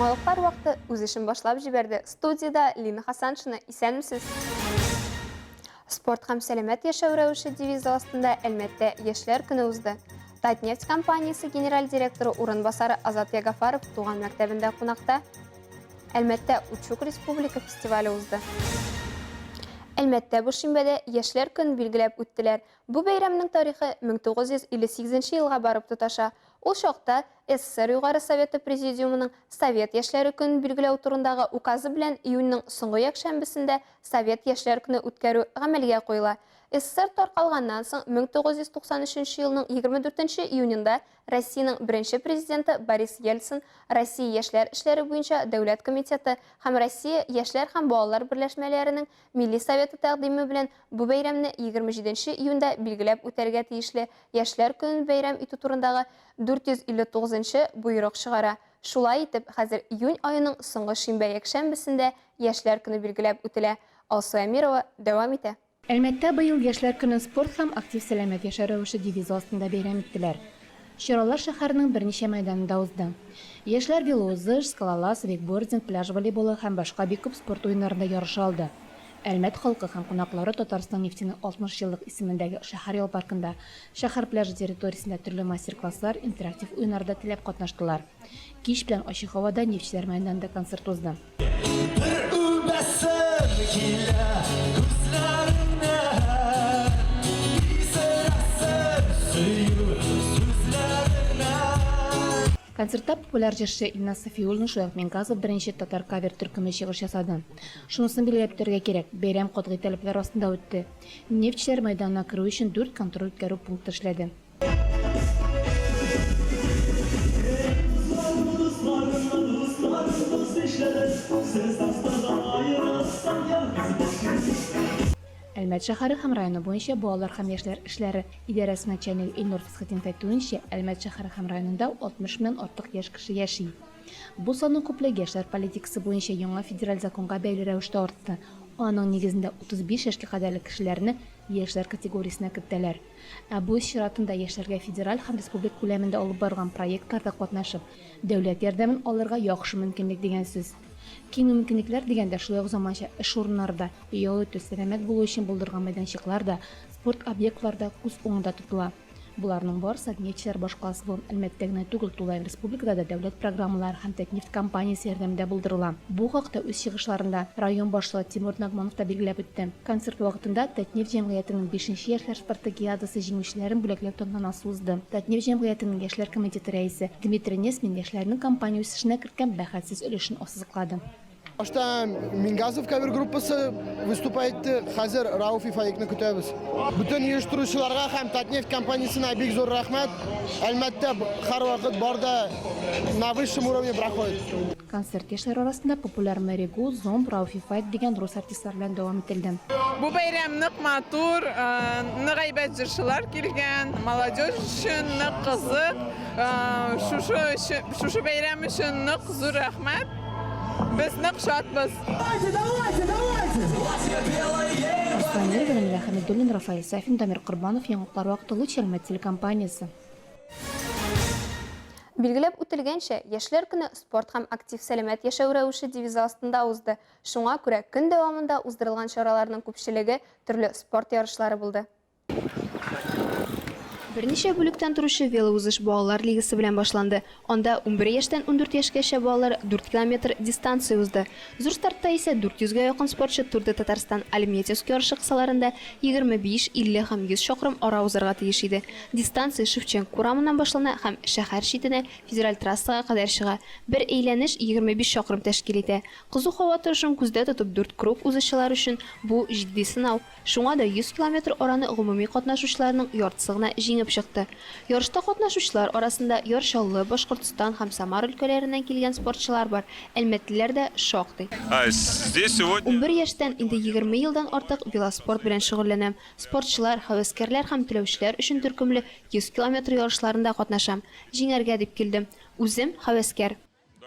Яңалыклар вакыты үз эшен башлап җибәрде. Студияда Лина Хасаншина, исәнмесез? Спорт һәм сәламәт яшәү рәвеше девизы астында Әлмәттә яшьләр көне узды. Татнефть компаниясе генераль директоры урынбасары Азат Ягафаров туган мәктәбендә кунакта. Әлмәттә Учук республика фестивале узды. Әлмәттә бу шимбәдә яшьләр көн билгеләп үттеләр. Бу бәйрәмнең тарихы 1958 елга барып тоташа. Ул чакта СССР Югары Советы Президиумының Совет яшьләре көнен билгеләү турындагы указы белән июньнең соңгы якшәмбесендә Совет яшьләр көне үткәрү гамәлгә куела. СССР таркалганнан соң 1993 елның 24 июнендә Россиянең беренче президенты Борис Ельцин Россия яшьләр эшләре буенча дәүләт комитеты һәм Россия яшьләр һәм балалар берләшмәләренең Милли советы тәкъдиме белән бу бәйрәмне 27 июньдә билгеләп үтәргә тиешле яшьләр көнен бәйрәм итү турындагы 459-нчы буйрык чыгара. Шулай итеп, хәзер июнь аеның соңгы шимбә якшәмбесендә яшьләр көне билгеләп үтелә. Алсу Әмирова дәвам итә. Әлмәттә быел яшьләр көнен спорт һәм актив сәламәт яшәү рәвеше девизы астында бәйрәм иттеләр. Чаралар шәһәрнең берничә мәйданында узды. Яшьләр велоузыш, скалолаз, вейкбординг, пляж волейболы һәм башка бик күп спорт уеннарында ярыша алды. Әлмәт халкы һәм кунаклары Татарстан нефтенең 60 еллык исемендәге шәһәр ял паркында, шәһәр пляжы территориясендә төрле мастер-класслар, интерактив уеннарда теләп катнаштылар. Кич белән ачык һавада нефтчеләр мәйданында концерт узды. Концертта популяр җырчы Илназ Сафиуллин шулай Мингазов беренче татар кавер төркеме чыгыш ясады. Шунысын билгеләп үтәргә кирәк, бәйрәм катгый таләпләр астында үтте. Нефтчеләр мәйданына керү өчен 4 контроль үткәрү пункты эшләде. Әлмәт шәһәре һәм районы буенча балалар һәм яшьләр эшләре идарәсе начальнигы Илнур Фисхетдин әйтүенчә, Әлмәт шәһәре һәм районында 60 меңнән артык яшь кеше яши. Бу санның күплеге яшьләр политикасы буенча яңа федераль законга бәйле рәвештә артты. Аның нигезендә 35 яшькә кадәрле кешеләрне яшьләр категориясенә кертәләр. Бу чиратында яшьләргә федераль һәм республик күләмендә алып барган проектларда катнашып, дәүләт ярдәмен алырга яхшы мөмкинлек дигән сүз. Киң мөмкинлекләр дигәндә шулай ук заманча эш урыннарда, ял итү, сәламәт булу өчен булдырган мәйданчыкларда, спорт объектларда күз уңында тотыла. Буларның барысы нефтчеләр башкаласы булган Әлмәттә генә түгел, тулай республикада да дәүләт программалары һәм Татнефть компаниясе ярдәмендә булдырыла. Бу хакта үз чыгышларында район башлыгы Тимур Нагманов та билгеләп үтте. Концерт вакытында Татнефть җәмгыятенең 5нче яшьләр спартакиадасы җиңүчеләрен бүләкләү тантанасы узды. Татнефть җәмгыятенең яшьләр комитеты рәисе Дмитрий Несмин яшьләрнең компания үсешенә кергән бәхәтсез өлешен ассызыклады. Мингазов кавер группасы выступает хәзер Рауф Ифаекны көтәбез. Бүтән оештыручыларга һәм Татнефть компаниясенә бик зур рәхмәт. Әлмәттә һәрвакыт барда на высшем уровне проходит. Концерт яшьләр арасында популяр Мэригу, Зомб, Рауф Ифаек дигән рус артистлар белән дәвам ителде. Бу бәйрәм нык матур, нык әйбәт җырчылар килгән, молодежь өчен нык кызык. Шушы бәйрәм өчен нык зур рәхмәт. Без нык шатбыз. Станир Галимия Хамидуллин, Рафаэль Сафин, Дамир Курбанов, яңалыклар вакыты Лучший Әлмәт телекомпаниясе. Билгеләп үтелгәнчә, яшьләр көне спорт һәм актив сәламәт яшәү рәвеше девизы астында узды. Шуңа күрә көн дәвамында уздырылган чараларның күпчелеге төрле спорт ярышлары булды. Берничә бүлектән торучы велоузыш балалар лигасы белән башланды. Анда 11 яшьтән 14 яшькәчә балалар 4 километр дистанция узды. Зур стартта исә 400-гә якын спортчы Тур де Татарстан Альметьевск ярышы кысаларында 25, 50 һәм 100 чакрым ара узарга тиеш иде. Дистанция Шевченко урамыннан башлана һәм шәһәр читенә федераль трассага кадәр чыга. Бер әйләнеш 25 чакрым тәшкил итә. Кызу һава торышын күздә тотып 4 круг узучылар өчен бу җитди сынау. Шуңа да 100 километр араны гомуми катнашучыларның яртысы гына җиңеп чыкты. Ярышта катнашучылар арасында Яршаллы, Башкортстан һәм Самар өлкәләреннән килгән спортчылар бар. Әлмәтлеләр дә шактый. 11 яшьтән инде 20 елдан артык велоспорт белән шөгыльләнәм. Спортчылар, һәвәскәрләр һәм теләүчеләр өчен төркемле 100 километр ярышларында катнашам. Җиңәргә дип килдем. Үзем һәвәскәр.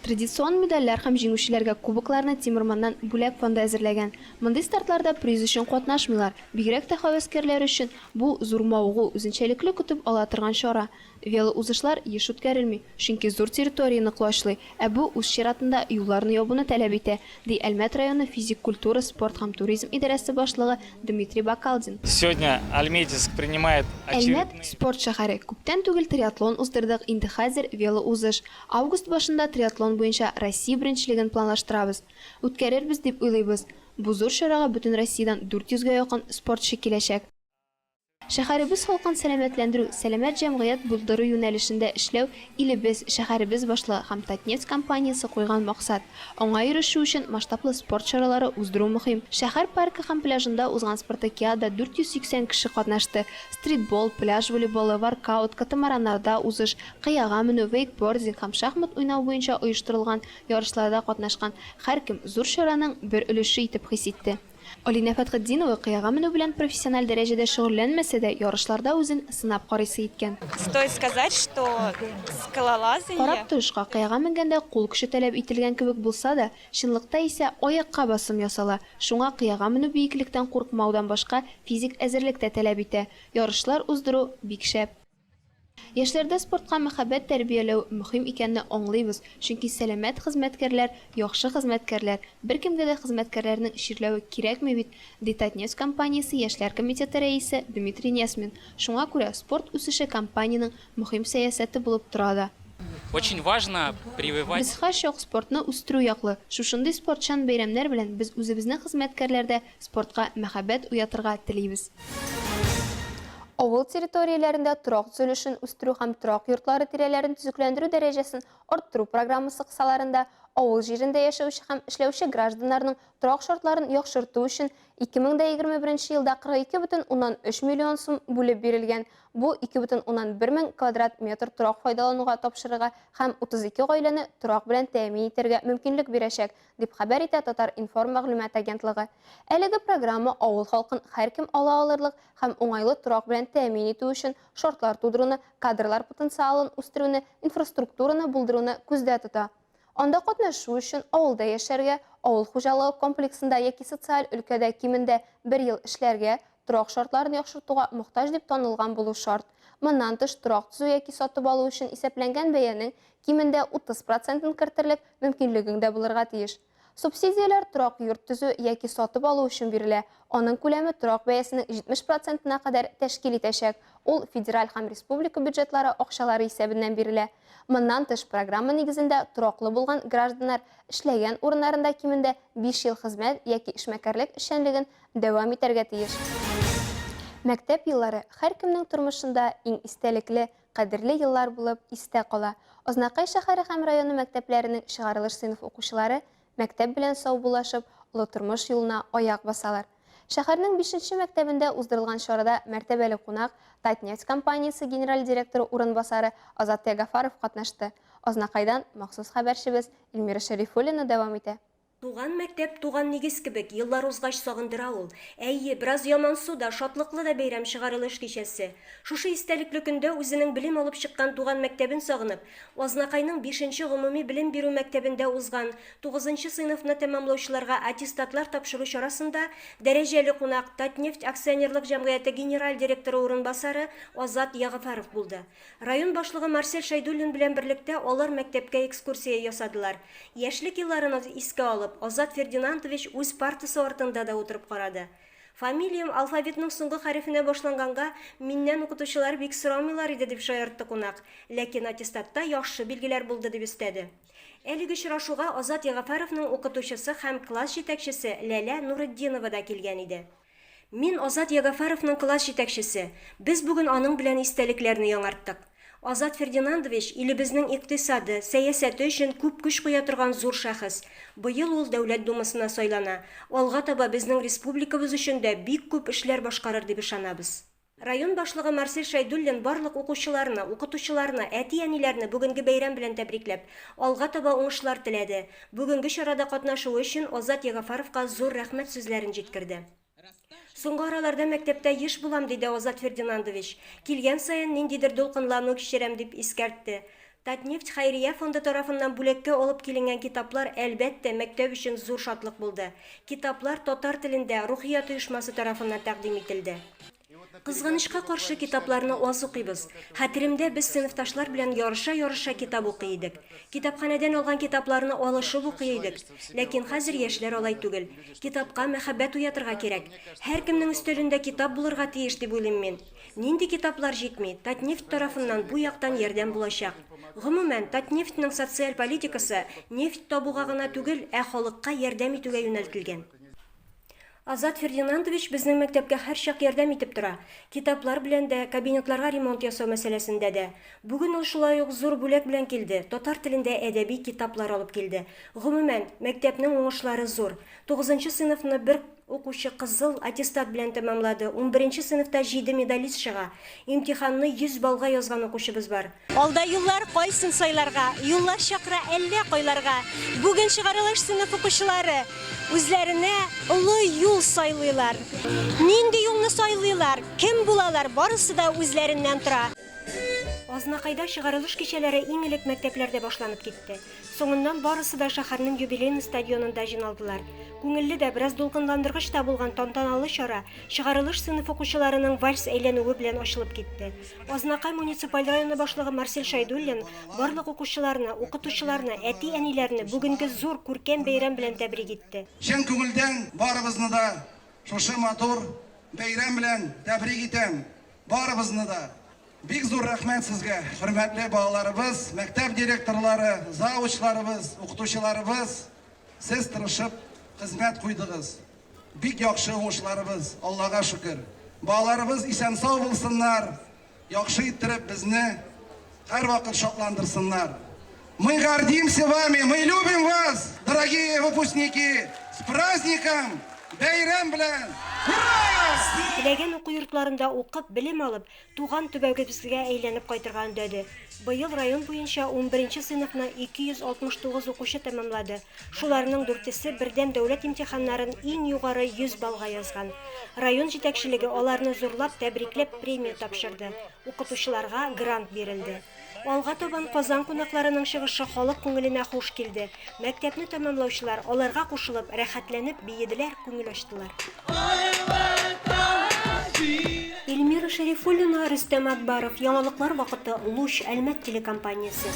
Традицион медальләр һәм җиңүчеләргә кубокларны Тимерманнан бүләк фонды әзерләгән. Мондый стартларда приз өчен катнашмыйлар. Бигрәк тә һәвәскәрләр өчен бу зур мавыгу үзенчәлекле көтеп ала торган чара. Велоузышлар еш үткәрелми, чөнки зур территорияны кулашлый, ә бу үз чиратында юлларны ябуны таләп итә, ди Әлмәт районы физик культура, спорт һәм туризм идарәсе башлыгы Дмитрий Бакалдин. Сегодня Альметьевск принимает Әлмәт спорт шәһәре. Күптән түгел триатлон уздырдык, инде хәзер велоузыш. Август башында триатлон буенча Россия беренчелеген планлаштырабыз. Үткәрербез дип уйлыйбыз. Бу зур чарага бөтен Россиядән 400-гә якын спортчы киләчәк. Шәһәребез халкын сәламәтләндерү, сәламәт җәмгыять булдыру юнәлешендә эшләү илебез, шәһәребез башлыгы һәм Татнефть компаниясе куйган максат. Аңа ирешү өчен масштаблы спорт чаралары уздыру мөһим. Шәһәр паркы һәм пляжында узган спартакиада 480 кеше катнашты. Стритбол, пляж волейболы, воркаут, катамараннарда узыш, кыяга менү, вейкбординг һәм шахмат уйнау буенча оештырылган ярышларда катнашкан һәркем зур чараның бер өлеше итеп хис итте. Алина Фәтхетдинова кыяга менү белән профессиональ дәрәҗәдә шөгыльләнмәсә дә, ярышларда үзен сынап карыйсы иткән. Стоит сказать, что скалолазание... Карап тоешка кыяга менгәндә кул көче таләп ителгән кебек булса да, чынлыкта исә аякка басым ясала. Шуңа кыяга менү биеклектән куркмаудан башка физик әзерлек тә таләп итә. Ярышлар уздыру бик шәп. Яшьләрдә спортка мәхәббәт тәрбияләү мөһим икәнне аңлыйбыз, чөнки сәламәт хезмәткәрләр, яхшы хезмәткәрләр, беркемгә дә хезмәткәрләрнең чирләве кирәкми бит, ди Татнефть компаниясе яшьләр комитеты рәисе Дмитрий Несмин. Шуңа күрә спорт үсеше компаниянең мөһим сәясәте булып тора да. Очень важно прививать. Без һәрчак спортны үстерү яклы. Шушындый спортчан бәйрәмнәр белән без үзебезнең хезмәткәрләрдә спортка мәхәббәт уятырга телибез. Авыл территорияләрендә торак төзелешен үстерү һәм торак йортлары тирәләрен төзекләндерү дәрәҗәсен арттыру программасы кысаларында авыл җирендә яшәүче һәм эшләүче гражданнарның торак шартларын яхшырту өчен 2021 елда 42,3 миллион сум бүлеп бирелгән. Бу 2,1 мең квадрат метр торак файдалануга тапшырырга һәм 32 гаиләне торак белән тәэмин итәргә мөмкинлек бирәчәк, дип хәбәр итә Татар информ мәгълүмат агентлыгы. Әлеге программа авыл халкын һәркем ала алырлык һәм уңайлы торак белән тәэмин итү өчен шартлар тудыруны, кадрлар потенциалын үстерүне, инфраструктураны булдыруны күздә тота. Анда катнашу өчен авылда яшәргә, авыл хуҗалыгы комплексында яки социаль өлкәдә кимендә 1 ел эшләргә, торак шартларын яхшыртуга мохтаҗ дип танылган булу шарт. Моннан тыш торак төзү яки сатып алу өчен исәпләнгән бәянең кимендә 30% кертерлек мөмкинлеген дә булырга тиеш. Субсидияләр торак йорт төзү яки сатып алу өчен бирелә. Аның күләме торак бәясенең 70%-на кадәр тәшкил итәчәк. Ул федераль һәм республика бюджетлары акчалары исәбеннән бирелә. Моннан тыш программа нигезендә тораклы булган гражданнар эшләгән урыннарында кимендә 5 ел хезмәт яки эшмәкәрлек эшчәнлеген дәвам итәргә тиеш. Мәктәп еллары һәркемнең тормышында иң истәлекле, кадерле еллар булып истә кала. Азнакай шәһәре һәм районы мәктәпләренең чыгарылыш сыйныф укучылары мәктәп белән саубуллашып, олы тормыш юлына аяк басалар. Шәһәрнең 5-нче мәктәбендә уздырылган чарада мәртәбәле кунак Татнефть компаниясе генераль директоры урынбасары Азат Ягафаров катнашты. Азнакайдан махсус хәбәрчебез Эльмира Шәрифуллина дәвам итә. Туган мәктәп, туган нигез кебек еллар узгач сагындыра ул. Әйе, бераз ямансу да, шатлыклы да бәйрәм чыгарылыш кичәсе. Шушы истәлекле көндә үзенең белем алып чыккан туган мәктәбен сагынып, Азнакайның 5-нче гомуми белем бирү мәктәбендә узган 9-нчы сыйныфны тәмамлаучыларга аттестатлар тапшыру чарасында дәрәҗәле кунак Татнефть акционерлык җәмгыяте генераль директоры урынбасары Азат Ягафаров булды. Район башлыгы Марсель Шайдуллин белән берлектә алар мәктәпкә экскурсия ясадылар. Яшьлек елларын искә алып, Азат Фердинандович үз партасы артында да утырып карады. Фамилиям алфавитның соңгы хәрефенә башланганга, миннән укытучылар бик сорамыйлар иде дип шаяртты кунак, ләкин аттестатта яхшы билгеләр булды дип өстәде. Әлеге очрашуга Азат Ягафаровның укытучысы һәм класс җитәкчесе Ләлә Нурытдинова да килгән иде. Мин Азат Ягафаровның класс җитәкчесе. Без бүген аның белән истәлекләрне яңарттык. Азат Фердинандович илебезнең икътисады, сәясәте өчен күп көч куя торган зур шәхес. Быел ул дәүләт думасына сайлана. Алга таба безнең республикабыз өчен дә бик күп эшләр башкарыр дип ышанабыз. Район башлыгы Марсель Шайдуллин барлык укучыларны, укытучыларны, әти-әниләрне бүгенге бәйрәм белән тәбрикләп, алга таба уңышлар теләде. Бүгенге чарада катнашуы өчен Азат Ягафаровка зур рәхмәт сүзләрен җиткерде. Соңгы араларда мәктәптә еш булам, диде Азат Фердинандович. Килгән саен ниндидер дулкынлану кичерәм дип искәртте. Татнефть Хайрия фонды тарафынан бүлеккә алып киленгән китаплар әлбәттә мәктәп өчен зур шатлык булды. Китаплар татар телендә Рухият оешмасы тарафыннан тәкъдим ителде. Кызганычка каршы китапларны аз укыйбыз. Хәтеремдә без сыйныфташлар белән ярыша китап укый идек. Китапханәдән алган китапларны алышып укый идек. Ләкин хәзер яшьләр алай түгел. Китапка мәхәббәт уятырга кирәк. Һәркемнең өстәлендә китап булырга тиеш дип уйлыйм мин. Нинди китаплар җитми, Татнефть тарафыннан бу яктан ярдәм булачак. Гомумән, Татнефтьнең социаль политикасы нефть табуга гына түгел, ә халыкка ярдәм итүгә юнәлтелгән. Азат Фердинандович безнең мәктәпкә һәр чак ярдәм итеп тора. Китаплар белән дә, кабинетларга ремонт ясау мәсьәләсендә дә. Бүген ул шулай ук зур бүләк белән килде. Татар телендә әдәби китаплар алып килде. Гомумән, мәктәпнең уңышлары зур. 9нчы сыйныфны бер укучы кызыл аттестат белән тәмамлады. 11нче сыйныфта 7 медалист чыга. Имтиханны 100 балга язган укучыбыз бар. Алда юллар кайсын сайларга, юллар чакыра әллә кайларга. Бүген чыгарылыш сыйныф укучылары үзләренә олы юл сайлыйлар. Нинди юлны сайлыйлар, кем булалар, барысы да үзләреннән тора. Азнакайда чыгарылыш кичәләре иң элек мәктәпләрдә башланып китте. Соңыннан барысы да шәһәрнең юбилейный стадионында җыйналдылар. Күңелле дә, бераз дулкынландыргыч та булган тантаналы чара чыгарылыш сыйныф укучыларының вальс әйләнүе белән ачылып китте. Азнакай муниципаль районы башлыгы Марсель Шайдуллин барлык укучыларны, укытучыларны, әти-әниләрне бүгенге зур күркәм бәйрәм белән тәбрик итте. Чын күңелдән барыбызны да шушы матур бәйрәм белән тәбрик итәм. Барыбызны да. Бик зур рәхмәт сезгә, хөрмәтле балаларыбыз, мәктәп директорлары, завучларыбыз, укытучыларыбыз. Сез тырышып хезмәт куйдыгыз. Бик яхшы уңышларыбыз, Аллага шөкер. Балаларыбыз исән-сау булсыннар, яхшы иттереп безне һәр вакыт шатландырсыннар. Мы гордимся вами, мы любим вас, дорогие выпускники. С праздником! Бәйрәм белән! Теләгән уку йортларында укып, белем алып, туган төбәгебезгә әйләнеп кайтырга өндәде. Быел район буенча 11нче сыйныфны 269 укучы тәмамлады. Шуларның 4-се бердәм дәүләт имтиханнарын иң югары 100 балга язган. Район җитәкчелеге аларны зурлап, тәбрикләп премия тапшырды. Укытучыларга грант бирелде. Алга табан Казан кунакларының чыгышы халык күңеленә хуш килде. Мәктәпне тәмамлаучылар аларга кушылып, рәхәтләнеп биеделәр, күңел ачтылар. Эльмира Шәрифуллина, Рөстәм Атбаров, яңалыклар вакыты, Луч, Әлмәт телекомпаниясе.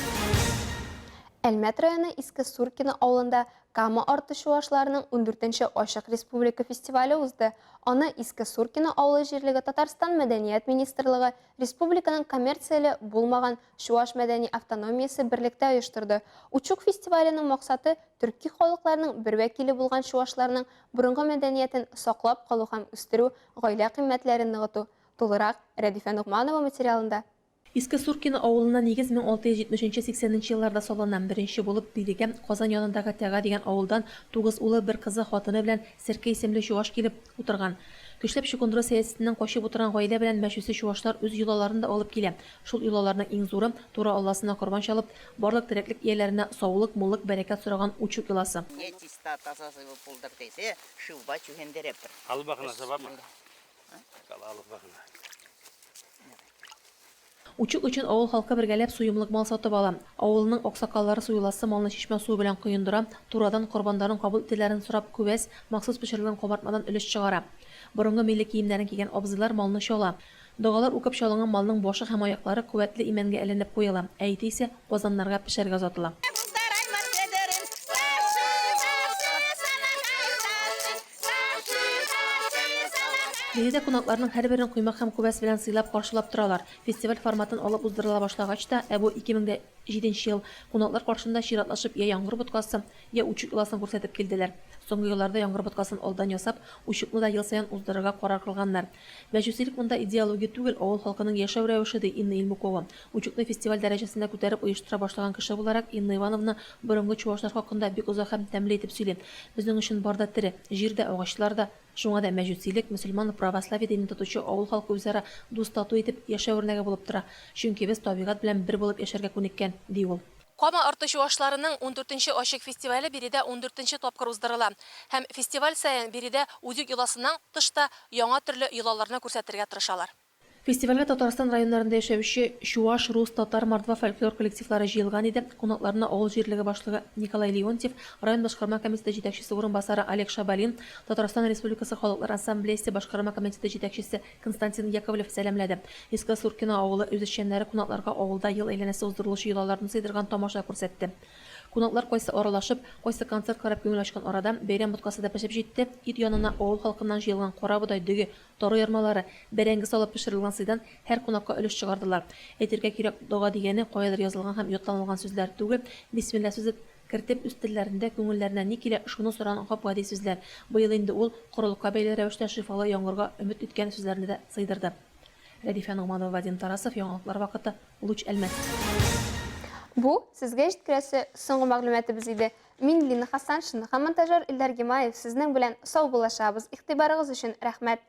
Әлмәт районы Иске Суркино авылында Кама арты чуашларының 14нче Ачык Республика фестивале узды. Аны Иске Суркино авылы җирлеге Татарстан мәдәният министрлыгы республиканың коммерцияле булмаган Чуаш мәдәни автономиясе берлектә оештырды. Учук фестиваленең максаты төрки халыкларының бер вәкиле булган чуашларның борынгы мәдәниятен саклап калу һәм үстерү, гаилә кыйммәтләрен ныгыту. Тулырак Рәдифә Нугманова материалында. Иске Суркино авылына нигез 1670-80 елларда салынган беренче булып бирелгән Казан янындагы Тәга дигән авылдан 9 улы, бер кызы, хатыны белән Серке исемле чуаш килеп утырган. Көчләп чукындыру сәясәтеннән качып утырган гаилә белән мәчүсе чуашлар үз йолаларын да алып килә. Шул йолаларның иң зуры Тура Алласына корбан чалып, барлык тереклек ияләренә саулык, муллык, бәрәкәт сораган Учук йоласы. Учук өчен авыл халкы бергәләп суйымлык мал сатып ала. Авылның аксакаллары суйласы малны чишмә суы белән коендыра, турадан корбандарын кабул ителәрен сорап күбәс, махсус пешерелгән кабартмадан өлеш чыгара. Борынгы милли киемнәрен кигән абзыйлар малны чала. Догалар укып чалынган малның башы һәм аяклары куәтле имәнгә әйләнеп куела. Әйте исә казаннарга пешәргә озатыла. Биредә кунакларның һәрберен куймак һәм күбәс белән сыйлап каршылап торалар. Фестиваль форматын алып уздырыла башлагач та, бу 2007 ел кунаклар каршында чиратлашып, я яңгыр боткасы, я Учук йоласын күрсәтеп килделәр. Соңгы елларда яңгыр боткасын алдан ясап, Учукны да ел саен уздырырга карар кылганнар. Мәҗүсилек монда идеология түгел, авыл халкының яшәү рәвеше ди Инна Илмукова. Учукны фестиваль дәрәҗәсендә күтәреп оештыра башлаган кеше буларак Инна Ивановна борынгы чуашлар хакында бик озак һәм тәмле итеп сөйли. Безнең өчен барда тере, җирдә, агачларда, шуңа да мәҗүсилек, мөселман православие динен тотучы авыл халкы үзара дус тату итеп яшәү үрнәге булып тора. Чөнки без табигать белән бер булып яшәргә күнеккән, ди ул. Кама арты чуашларының 14нче Ачык фестивале биредә 14нче тапкыр уздырыла. Һәм фестиваль саен биредә Удюк йоласыннан тышта яңа төрле йолаларны күрсәтергә тырышалар. Фестивальгә Татарстан районнарында яшәүче Чуаш, Рус, Татар, Мордва фольклор коллективлары җыелган иде. Кунакларына авыл җирлеге башлыгы Николай Леонтьев, район башкарма комитеты җитәкчесе урынбасары Олег Шабалин, Татарстан Республикасы Халыклар ассамблеясе башкарма комитеты җитәкчесе Константин Яковлев сәламләде. Иске Суркина авылы үзешчәннәре кунакларга авылда ел әйләнәсе уздырылучы йолаларны сыйдырган тамаша күрсәтте. Кунаклар кайсы аралашып, кайсы концерт карап күңел ачкан арада бәйрәм боткасы да пешеп җитте. Ит янына авыл халкыннан җыелган кара бодай дөге, тары ярмалары, бәрәңге салып пешерелгән сыйдан һәр кунакка өлеш чыгардылар. Әйтергә кирәк, дога дигәне каядыр язылган һәм ятланылган сүзләр түгел, бисмилла сүзе кертеп үз телләрендә күңелләренә ни килә, шуны сораган гап-гади сүзләр. Быел инде ул корылыкка бәйле рәвештә шифалы яңгырга өмет иткән сүзләрне дә сыйдырды. Рәдифә Нугманова, Вадим Тарасов, яңалыклар вакыты, Луч Әлмәт. Бу сезгә җиткерәсе соңгы мәгълүматыбыз иде. Мин Лина Хасаншина һәм монтажер Илдар Гимаев сезнең белән сау булашабыз. Игътибарыгыз өчен рәхмәт.